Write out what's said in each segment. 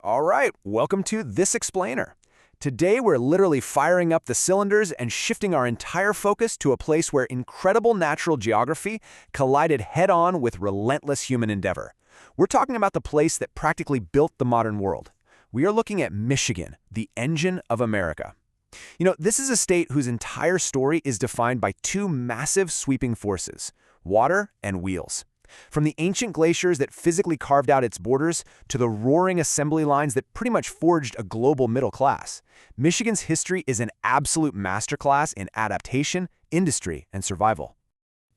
All right, welcome to This Explainer. Today we're literally firing up the cylinders and shifting our entire focus to a place where incredible natural geography collided head-on with relentless human endeavor. We're talking about the place that practically built the modern world. We are looking at Michigan, the engine of America. This is a state whose entire story is defined by two massive sweeping forces, water and wheels. From the ancient glaciers that physically carved out its borders to the roaring assembly lines that pretty much forged a global middle class, Michigan's history is an absolute masterclass in adaptation, industry, and survival.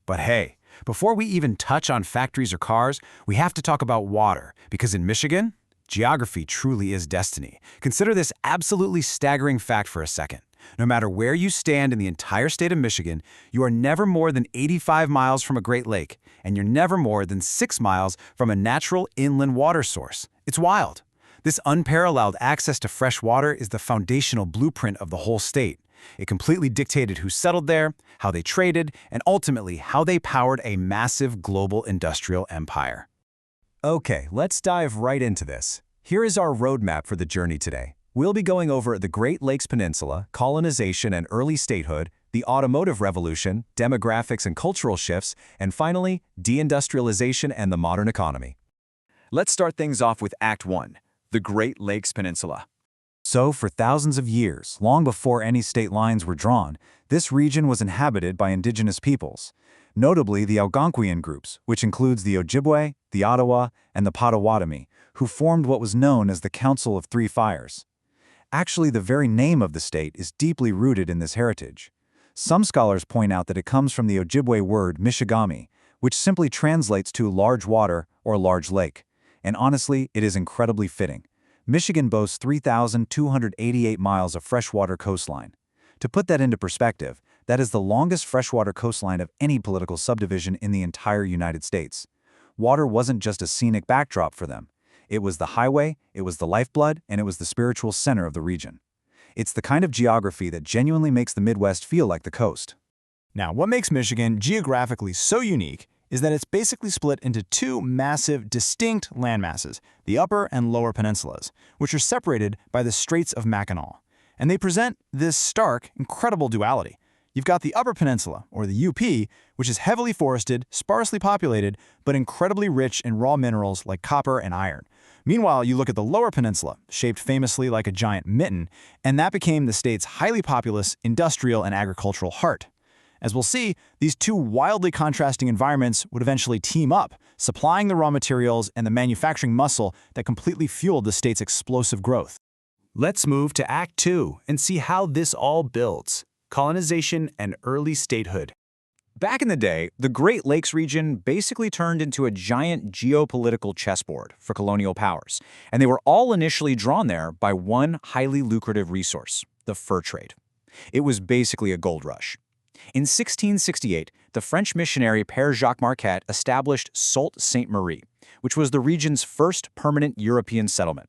But hey, before we even touch on factories or cars, we have to talk about water, because in Michigan, geography truly is destiny. Consider this absolutely staggering fact for a second. No matter where you stand in the entire state of Michigan, you are never more than 85 miles from a Great Lake, and you're never more than 6 miles from a natural inland water source. It's wild. This unparalleled access to fresh water is the foundational blueprint of the whole state. It completely dictated who settled there, how they traded, and ultimately how they powered a massive global industrial empire. Okay, let's dive right into this. Here is our roadmap for the journey today. We'll be going over the Great Lakes Peninsula, colonization and early statehood, the automotive revolution, demographics and cultural shifts, and finally, deindustrialization and the modern economy. Let's start things off with Act 1, the Great Lakes Peninsula. So, for thousands of years, long before any state lines were drawn, this region was inhabited by indigenous peoples, notably the Algonquian groups, which includes the Ojibwe, the Ottawa, and the Potawatomi, who formed what was known as the Council of Three Fires. Actually, the very name of the state is deeply rooted in this heritage. Some scholars point out that it comes from the Ojibwe word Michigami, which simply translates to large water or large lake. And honestly, it is incredibly fitting. Michigan boasts 3,288 miles of freshwater coastline. To put that into perspective, that is the longest freshwater coastline of any political subdivision in the entire United States. Water wasn't just a scenic backdrop for them. It was the highway, it was the lifeblood, and it was the spiritual center of the region. It's the kind of geography that genuinely makes the Midwest feel like the coast. Now, what makes Michigan geographically so unique is that it's basically split into two massive, distinct landmasses, the Upper and Lower Peninsulas, which are separated by the Straits of Mackinac. And they present this stark, incredible duality. You've got the Upper Peninsula, or the UP, which is heavily forested, sparsely populated, but incredibly rich in raw minerals like copper and iron. Meanwhile, you look at the Lower Peninsula, shaped famously like a giant mitten, and that became the state's highly populous industrial and agricultural heart. As we'll see, these two wildly contrasting environments would eventually team up, supplying the raw materials and the manufacturing muscle that completely fueled the state's explosive growth. Let's move to Act 2 and see how this all builds. Colonization and early statehood. Back in the day, the Great Lakes region basically turned into a giant geopolitical chessboard for colonial powers, and they were all initially drawn there by one highly lucrative resource, the fur trade. It was basically a gold rush. In 1668, the French missionary Père Jacques Marquette established Sault Ste. Marie, which was the region's first permanent European settlement.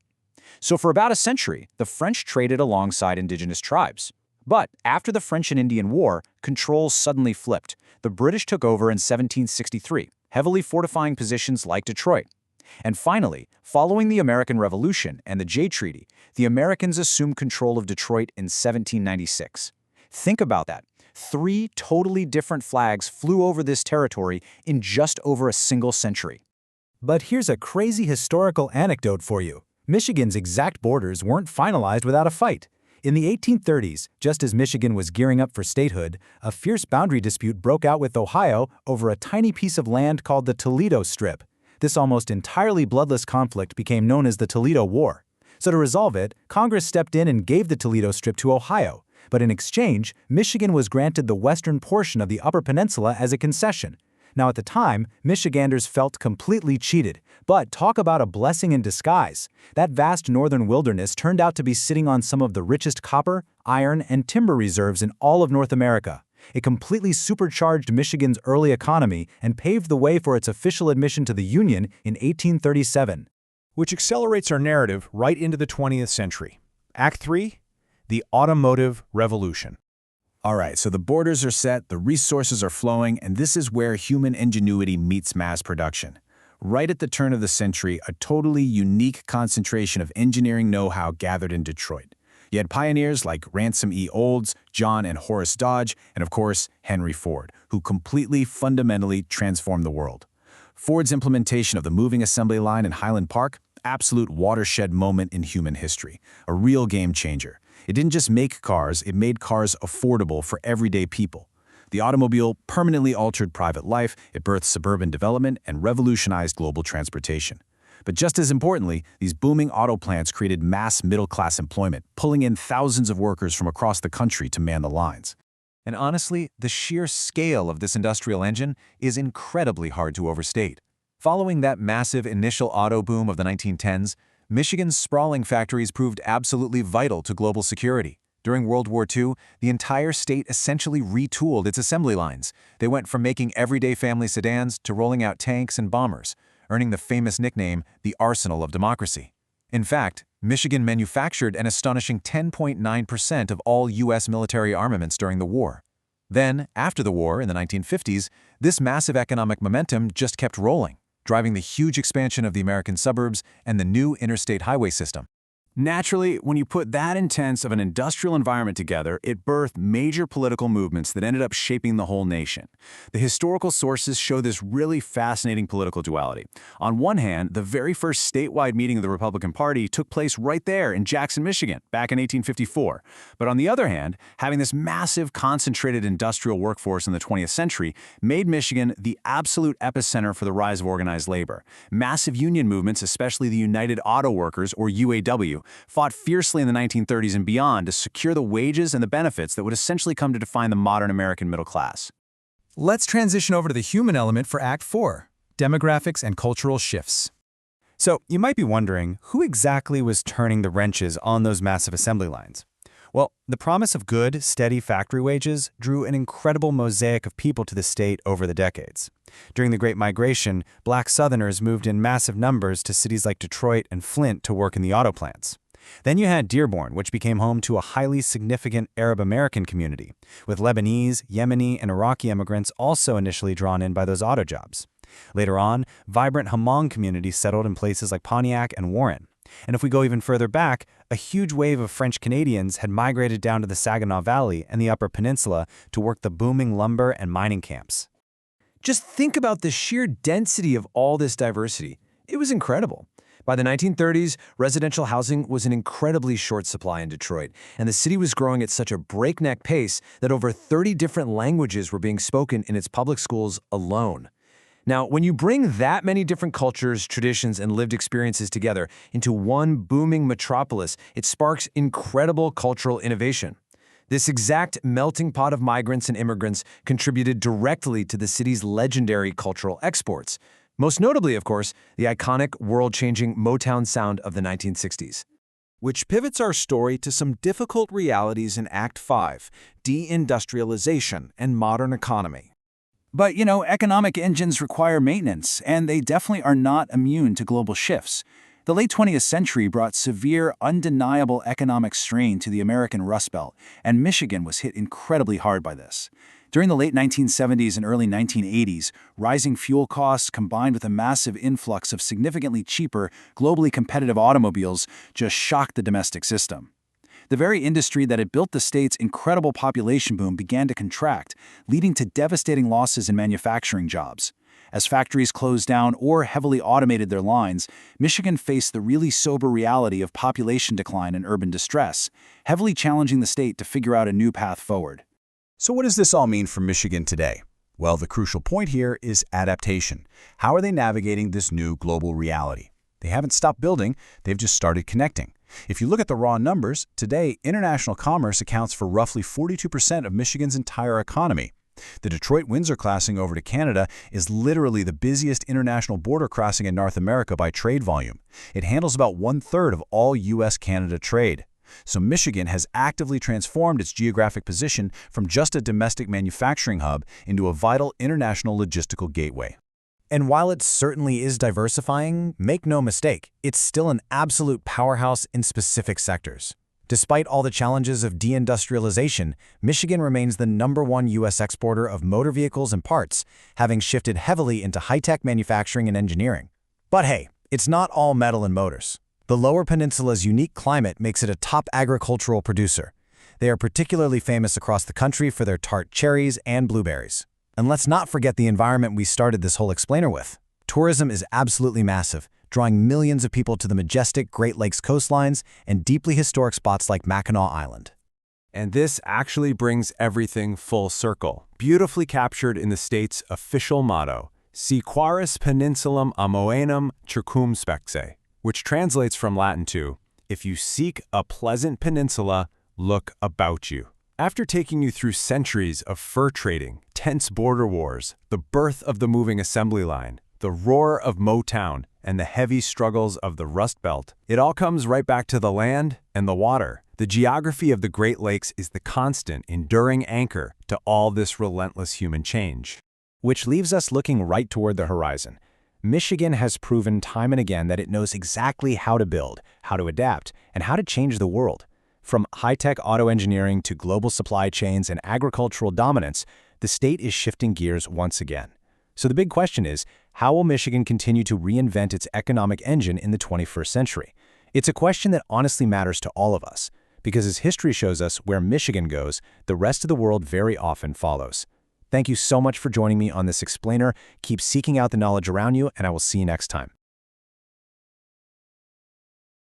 So for about a century, the French traded alongside indigenous tribes. But after the French and Indian War, control suddenly flipped. The British took over in 1763, heavily fortifying positions like Detroit. And finally, following the American Revolution and the Jay Treaty, the Americans assumed control of Detroit in 1796. Think about that. 3 totally different flags flew over this territory in just over a single century. But here's a crazy historical anecdote for you. Michigan's exact borders weren't finalized without a fight. In the 1830s, just as Michigan was gearing up for statehood, a fierce boundary dispute broke out with Ohio over a tiny piece of land called the Toledo Strip. This almost entirely bloodless conflict became known as the Toledo War. So to resolve it, Congress stepped in and gave the Toledo Strip to Ohio. But in exchange, Michigan was granted the western portion of the Upper Peninsula as a concession. Now at the time, Michiganders felt completely cheated. But talk about a blessing in disguise. That vast northern wilderness turned out to be sitting on some of the richest copper, iron, and timber reserves in all of North America. It completely supercharged Michigan's early economy and paved the way for its official admission to the Union in 1837. Which accelerates our narrative right into the 20th century. Act 3, the automotive revolution. All right, so the borders are set, the resources are flowing, and this is where human ingenuity meets mass production. Right at the turn of the century, a totally unique concentration of engineering know-how gathered in Detroit. You had pioneers like Ransom E. Olds, John and Horace Dodge, and of course, Henry Ford, who completely, fundamentally transformed the world. Ford's implementation of the moving assembly line in Highland Park, absolute watershed moment in human history, a real game changer. It didn't just make cars, it made cars affordable for everyday people. The automobile permanently altered private life, it birthed suburban development, and revolutionized global transportation. But just as importantly, these booming auto plants created mass middle-class employment, pulling in thousands of workers from across the country to man the lines. And honestly, the sheer scale of this industrial engine is incredibly hard to overstate. Following that massive initial auto boom of the 1910s, Michigan's sprawling factories proved absolutely vital to global security. During World War II, the entire state essentially retooled its assembly lines. They went from making everyday family sedans to rolling out tanks and bombers, earning the famous nickname, the Arsenal of Democracy. In fact, Michigan manufactured an astonishing 10.9% of all U.S. military armaments during the war. Then, after the war in the 1950s, this massive economic momentum just kept rolling, driving the huge expansion of the American suburbs and the new interstate highway system. Naturally, when you put that intense of an industrial environment together, it birthed major political movements that ended up shaping the whole nation. The historical sources show this really fascinating political duality. On one hand, the very first statewide meeting of the Republican Party took place right there in Jackson, Michigan, back in 1854. But on the other hand, having this massive concentrated industrial workforce in the 20th century made Michigan the absolute epicenter for the rise of organized labor. Massive union movements, especially the United Auto Workers, or UAW, fought fiercely in the 1930s and beyond to secure the wages and the benefits that would essentially come to define the modern American middle class. Let's transition over to the human element for Act 4, demographics and cultural shifts. So, you might be wondering, who exactly was turning the wrenches on those massive assembly lines? Well, the promise of good, steady factory wages drew an incredible mosaic of people to the state over the decades. During the Great Migration, Black Southerners moved in massive numbers to cities like Detroit and Flint to work in the auto plants. Then you had Dearborn, which became home to a highly significant Arab American community, with Lebanese, Yemeni, and Iraqi immigrants also initially drawn in by those auto jobs. Later on, vibrant Hmong communities settled in places like Pontiac and Warren. And if we go even further back, a huge wave of French Canadians had migrated down to the Saginaw Valley and the Upper Peninsula to work the booming lumber and mining camps. Just think about the sheer density of all this diversity. It was incredible. By the 1930s, residential housing was in incredibly short supply in Detroit, and the city was growing at such a breakneck pace that over 30 different languages were being spoken in its public schools alone. Now, when you bring that many different cultures, traditions, and lived experiences together into one booming metropolis, it sparks incredible cultural innovation. This exact melting pot of migrants and immigrants contributed directly to the city's legendary cultural exports. Most notably, of course, the iconic, world-changing Motown sound of the 1960s. Which pivots our story to some difficult realities in Act 5, deindustrialization and modern economy. But, economic engines require maintenance, and they definitely are not immune to global shifts. The late 20th century brought severe, undeniable economic strain to the American Rust Belt, and Michigan was hit incredibly hard by this. During the late 1970s and early 1980s, rising fuel costs combined with a massive influx of significantly cheaper, globally competitive automobiles just shocked the domestic system. The very industry that had built the state's incredible population boom began to contract, leading to devastating losses in manufacturing jobs. As factories closed down or heavily automated their lines, Michigan faced the really sober reality of population decline and urban distress, heavily challenging the state to figure out a new path forward. So what does this all mean for Michigan today? Well, the crucial point here is adaptation. How are they navigating this new global reality? They haven't stopped building, they've just started connecting. If you look at the raw numbers, today international commerce accounts for roughly 42% of Michigan's entire economy. The Detroit-Windsor crossing over to Canada is literally the busiest international border crossing in North America by trade volume. It handles about 1/3 of all U.S.-Canada trade. So Michigan has actively transformed its geographic position from just a domestic manufacturing hub into a vital international logistical gateway. And while it certainly is diversifying, make no mistake, it's still an absolute powerhouse in specific sectors. Despite all the challenges of deindustrialization, Michigan remains the #1 U.S. exporter of motor vehicles and parts, having shifted heavily into high-tech manufacturing and engineering. But hey, it's not all metal and motors. The Lower Peninsula's unique climate makes it a top agricultural producer. They are particularly famous across the country for their tart cherries and blueberries. And let's not forget the environment we started this whole explainer with. Tourism is absolutely massive, drawing millions of people to the majestic Great Lakes coastlines and deeply historic spots like Mackinac Island. And this actually brings everything full circle, beautifully captured in the state's official motto, Si quaris peninsulam amoenum circumspece, which translates from Latin to, if you seek a pleasant peninsula, look about you. After taking you through centuries of fur trading, tense border wars, the birth of the moving assembly line, the roar of Motown, and the heavy struggles of the Rust Belt, it all comes right back to the land and the water. The geography of the Great Lakes is the constant, enduring anchor to all this relentless human change. Which leaves us looking right toward the horizon. Michigan has proven time and again that it knows exactly how to build, how to adapt, and how to change the world. From high-tech auto engineering to global supply chains and agricultural dominance, the state is shifting gears once again. So the big question is, how will Michigan continue to reinvent its economic engine in the 21st century? It's a question that honestly matters to all of us, because as history shows us, where Michigan goes, the rest of the world very often follows. Thank you so much for joining me on this explainer. Keep seeking out the knowledge around you, and I will see you next time.